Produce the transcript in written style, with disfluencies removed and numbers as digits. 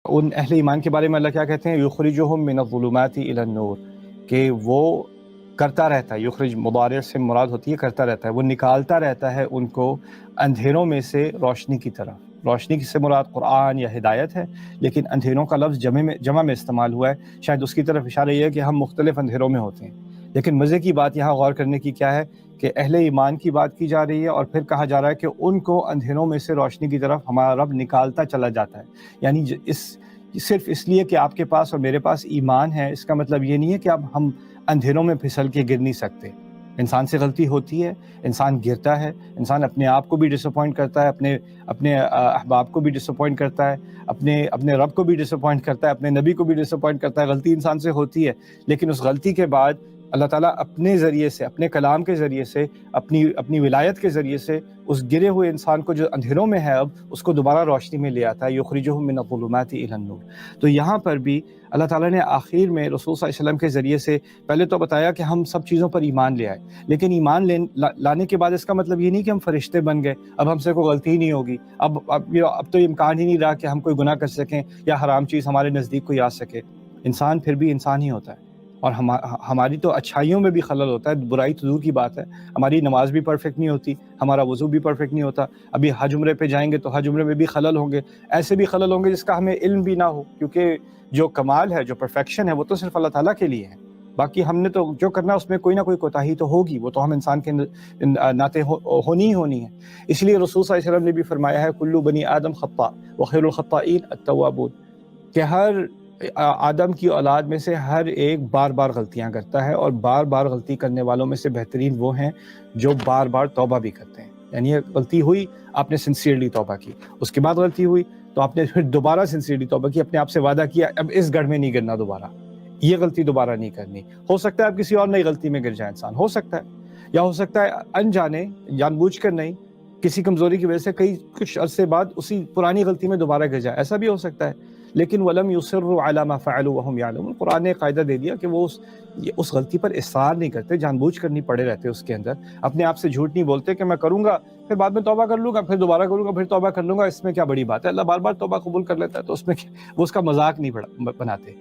ان اہل ایمان کے بارے میں اللہ کیا کہتے ہیں؟ یخرجہم من الظلمات الی النور، کہ وہ کرتا رہتا ہے، یخرج مضارع سے مراد ہوتی ہے کرتا رہتا ہے، وہ نکالتا رہتا ہے ان کو اندھیروں میں سے روشنی کی طرف۔ روشنی سے مراد قرآن یا ہدایت ہے، لیکن اندھیروں کا لفظ جمع میں استعمال ہوا ہے، شاید اس کی طرف اشارہ یہ ہے کہ ہم مختلف اندھیروں میں ہوتے ہیں۔ لیکن مزے کی بات یہاں غور کرنے کی کیا ہے کہ اہل ایمان کی بات کی جا رہی ہے، اور پھر کہا جا رہا ہے کہ ان کو اندھیروں میں سے روشنی کی طرف ہمارا رب نکالتا چلا جاتا ہے۔ یعنی صرف اس لیے کہ آپ کے پاس اور میرے پاس ایمان ہے، اس کا مطلب یہ نہیں ہے کہ اب ہم اندھیروں میں پھسل کے گر نہیں سکتے۔ انسان سے غلطی ہوتی ہے، انسان گرتا ہے، انسان اپنے آپ کو بھی ڈس اپوائنٹ کرتا ہے، اپنے احباب کو بھی ڈس اپوائنٹ کرتا ہے، اپنے رب کو بھی ڈس اپوائنٹ کرتا ہے، اپنے نبی کو بھی ڈس اپوائنٹ کرتا ہے۔ غلطی انسان سے ہوتی ہے، لیکن اس غلطی کے بعد اللہ تعالیٰ اپنے ذریعے سے، اپنے کلام کے ذریعے سے، اپنی ولایت کے ذریعے سے اس گرے ہوئے انسان کو جو اندھیروں میں ہے اب، اس کو دوبارہ روشنی میں لے آتا ہے۔ یخرجہم من الظلمات الی النور۔ تو یہاں پر بھی اللہ تعالیٰ نے آخر میں رسول صلی اللہ علیہ وسلم کے ذریعے سے پہلے تو بتایا کہ ہم سب چیزوں پر ایمان لے آئے، لیکن ایمان لانے کے بعد اس کا مطلب یہ نہیں کہ ہم فرشتے بن گئے، اب ہم سے کوئی غلطی ہی نہیں ہوگی، اب تو امکان ہی نہیں رہا کہ ہم کوئی گناہ کر سکیں یا حرام چیز ہمارے نزدیک کوئی آ سکے۔ انسان پھر بھی انسان ہی ہوتا ہے، اور ہماری تو اچھائیوں میں بھی خلل ہوتا ہے، برائی تو دور کی بات ہے، ہماری نماز بھی پرفیکٹ نہیں ہوتی، ہمارا وضو بھی پرفیکٹ نہیں ہوتا، ابھی حج عمرے پہ جائیں گے تو حج عمرے میں بھی خلل ہوں گے، ایسے بھی خلل ہوں گے جس کا ہمیں علم بھی نہ ہو، کیونکہ جو کمال ہے، جو پرفیکشن ہے، وہ تو صرف اللہ تعالیٰ کے لیے ہے۔ باقی ہم نے تو جو کرنا ہے اس میں کوئی نہ کوئی کوتاہی تو ہوگی، وہ تو ہم انسان کے ناطے ہونی ہی ہونی ہے۔ اس لیے رسول صلی اللہ علیہ وسلم نے بھی فرمایا ہے کل بنی آدم خطاء وخیر الخطائین التوابون، کہ ہر آدم کی اولاد میں سے ہر ایک بار بار غلطیاں کرتا ہے، اور بار بار غلطی کرنے والوں میں سے بہترین وہ ہیں جو بار بار توبہ بھی کرتے ہیں۔ یعنی یہ غلطی ہوئی، آپ نے سنسیئرلی توبہ کی، اس کے بعد غلطی ہوئی تو آپ نے پھر دوبارہ سنسیئرلی توبہ کی، اپنے آپ سے وعدہ کیا اب اس گڑھ میں نہیں گرنا، دوبارہ یہ غلطی دوبارہ نہیں کرنی۔ ہو سکتا ہے آپ کسی اور نئی غلطی میں گر جائیں، انسان ہو سکتا ہے، یا ہو سکتا ہے انجانے، جان بوجھ کر نہیں، کسی کمزوری کی وجہ سے کچھ عرصے بعد اسی پرانی غلطی میں دوبارہ گر جائے، ایسا بھی ہو سکتا ہے۔ لیکن وَلَمْ يُصِرُّوا عَلَى مَا فَعَلُوا وَهُمْ يَعْلَمُونَ، قرآن نے قاعدہ دے دیا کہ وہ اس غلطی پر اصرار نہیں کرتے، جان بوجھ کر نہیں پڑے رہتے اس کے اندر، اپنے آپ سے جھوٹ نہیں بولتے کہ میں کروں گا پھر بعد میں توبہ کر لوں گا، پھر دوبارہ کروں گا، پھر توبہ کر لوں گا، اس میں کیا بڑی بات ہے، اللہ بار بار توبہ قبول کر لیتا ہے، تو اس میں وہ اس کا مذاق نہیں بناتے۔